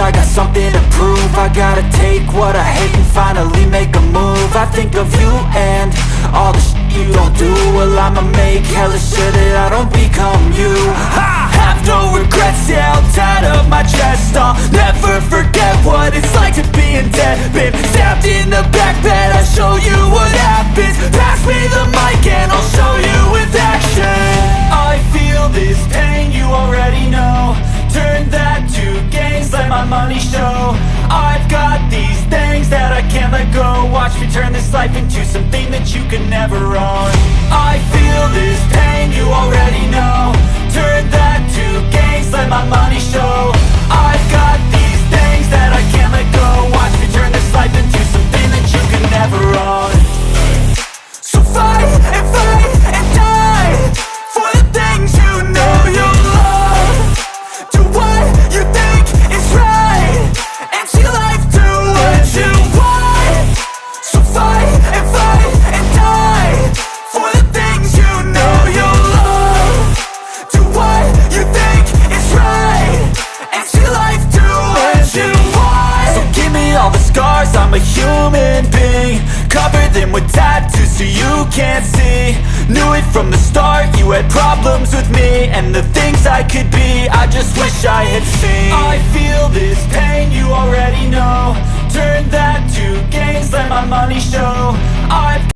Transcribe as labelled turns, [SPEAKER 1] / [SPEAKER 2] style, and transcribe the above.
[SPEAKER 1] I got something to prove. I gotta take what I hate and finally make a move. I think of you and all the shit you don't do. Well, I'ma make hella sure that I don't become you. I have no regrets, yeah, I'll tie up my chest. I'll never forget what it's like to be in debt. Been stabbed in the back bed, I'll show you what happens. Pass me the mic and I'll show you with action. I feel this pain, you already know. Turn that to gains, let my money show. I've got these things that I can't let go. Watch me turn this life into something that you can never own. I feel this pain, you already know. Turn that to gains, let my money show. I've got these things that I can't let go. Watch me turn this life into something that you can never own. So fight and die for the things you know you love. Do what you think is right and see life do what you want. So fight and die for the things you know you love. Do what you think is right and see life do what you want. So give me all the scars, I'm a human being. Cover them with tattoos so you can't see. Knew it from the start, you had problems with me and the things I could be, I just wish I had seen. I feel this pain, you already know. Turn that to gains, let my money show. I've